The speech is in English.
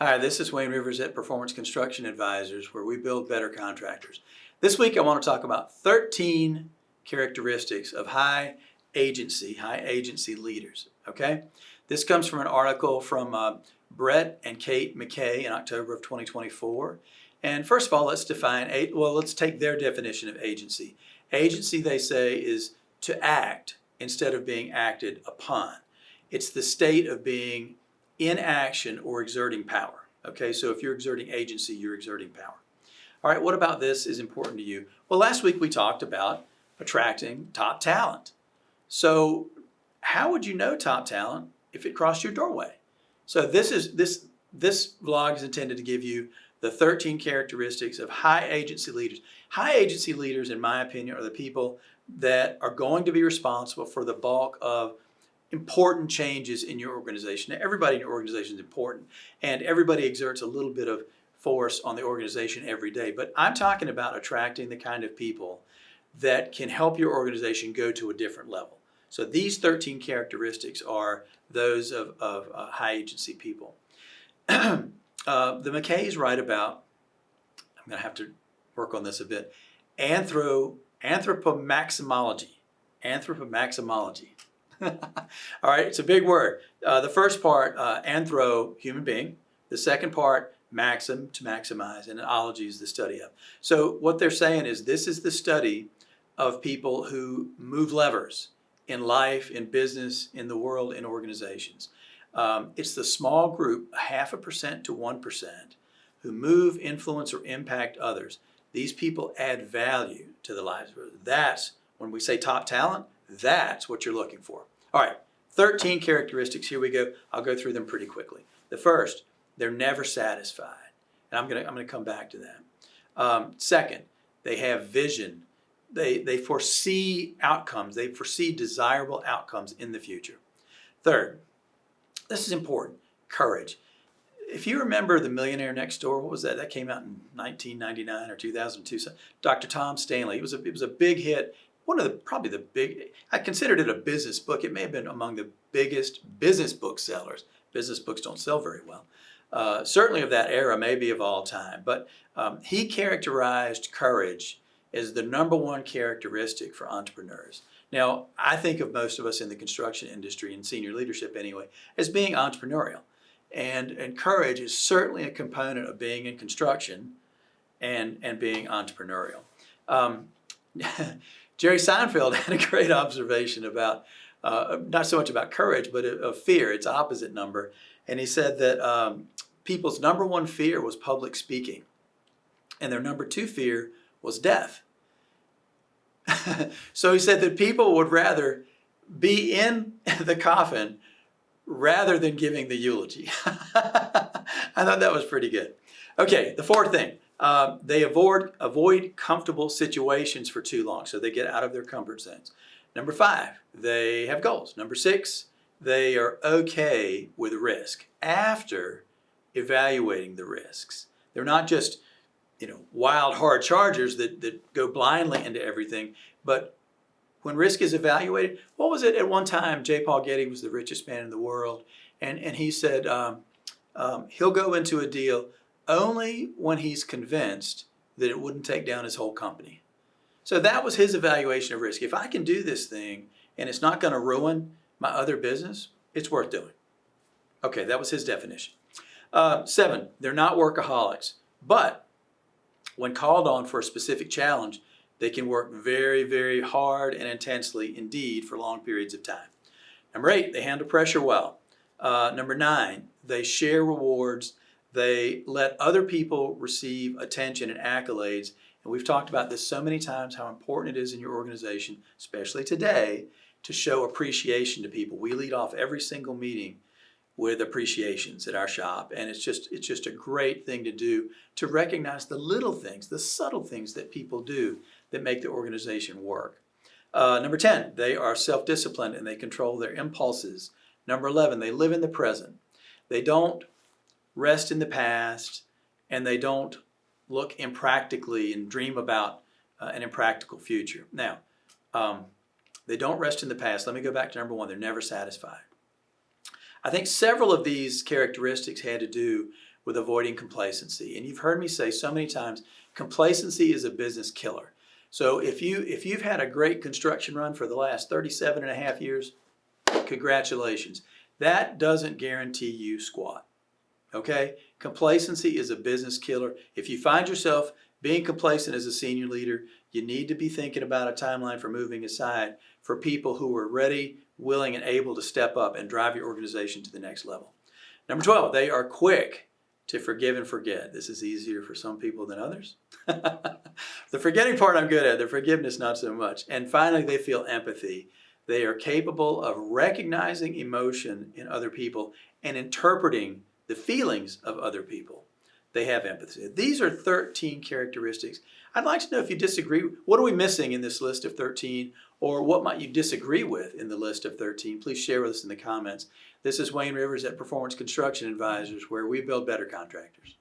Hi, this is Wayne Rivers at Performance Construction Advisors, where we build better contractors. This week I want to talk about 13 characteristics of high agency leaders, okay? This comes from an article from Brett and Kate McKay in October of 2024. And first of all, let's take their definition of agency. Agency, they say, is to act instead of being acted upon. It's the state of being in action or exerting power. Okay, so if you're exerting agency, you're exerting power. All right, what about this is important to you? Well, last week we talked about attracting top talent. So how would you know top talent if it crossed your doorway? So this vlog is intended to give you the 13 characteristics of high agency leaders. High agency leaders, in my opinion, are the people that are going to be responsible for the bulk of important changes in your organization. Now, everybody in your organization is important, and everybody exerts a little bit of force on the organization every day. But I'm talking about attracting the kind of people that can help your organization go to a different level. So these 13 characteristics are those of high agency people. The McKays write about, I'm going to have to work on this a bit, anthropomaximology. Anthropomaximology. All right, it's a big word. The first part, anthro, human being. The second part, maxim, to maximize, and ology is the study of. So what they're saying is this is the study of people who move levers in life, in business, in the world, in organizations. It's the small group, 0.5% to 1%, who move, influence, or impact others. These people add value to the lives of others. That's, when we say top talent, that's what you're looking for. All right, 13 characteristics. Here we go. I'll go through them pretty quickly. The first, they're never satisfied. And I'm gonna come back to that. Second, they have vision. They foresee outcomes. They foresee desirable outcomes in the future. Third, this is important, courage. If you remember The Millionaire Next Door, what was that? That came out in 1999 or 2002. So Dr. Tom Stanley. It was a big hit. I considered it a business book. It may have been among the biggest business book sellers. Business books don't sell very well. Certainly of that era, maybe of all time. But he characterized courage as the number one characteristic for entrepreneurs. Now, I think of most of us in the construction industry, and senior leadership anyway, as being entrepreneurial. And courage is certainly a component of being in construction and being entrepreneurial. Jerry Seinfeld had a great observation about, not so much about courage, but of fear, its opposite number. And he said that people's number one fear was public speaking, and their number two fear was death. So he said that people would rather be in the coffin rather than giving the eulogy. I thought that was pretty good. Okay, the fourth thing. They avoid comfortable situations for too long, so they get out of their comfort zones. Number 5, they have goals. Number 6, they are okay with risk after evaluating the risks. They're not just, wild, hard chargers that go blindly into everything, but when risk is evaluated, what was it at one time? J. Paul Getty was the richest man in the world, and he said he'll go into a deal only when he's convinced that it wouldn't take down his whole company. So that was his evaluation of risk. If I can do this thing and it's not going to ruin my other business, it's worth doing. Okay, that was his definition. 7, they're not workaholics, but when called on for a specific challenge, they can work very, very hard and intensely indeed for long periods of time. Number 8, they handle pressure well. Number 9, they share rewards. They let other people receive attention and accolades. And we've talked about this so many times, how important it is in your organization, especially today, to show appreciation to people. We lead off every single meeting with appreciations at our shop. And it's just a great thing to do, to recognize the little things, the subtle things that people do that make the organization work. Number 10, they are self-disciplined and they control their impulses. Number 11, they live in the present. They don't rest in the past, and they don't look impractically and dream about an impractical future. Now, they don't rest in the past. Let me go back to number 1. They're never satisfied. I think several of these characteristics had to do with avoiding complacency. And you've heard me say so many times, complacency is a business killer. So if you've had a great construction run for the last 37 and a half years, congratulations. That doesn't guarantee you squat. Okay? Complacency is a business killer. If you find yourself being complacent as a senior leader, you need to be thinking about a timeline for moving aside for people who are ready, willing, and able to step up and drive your organization to the next level. Number 12, they are quick to forgive and forget. This is easier for some people than others. The forgetting part I'm good at, the forgiveness not so much. And finally, they feel empathy. They are capable of recognizing emotion in other people and interpreting the feelings of other people. They have empathy. These are 13 characteristics. I'd like to know if you disagree. What are we missing in this list of 13? Or what might you disagree with in the list of 13? Please share with us in the comments. This is Wayne Rivers at Performance Construction Advisors, where we build better contractors.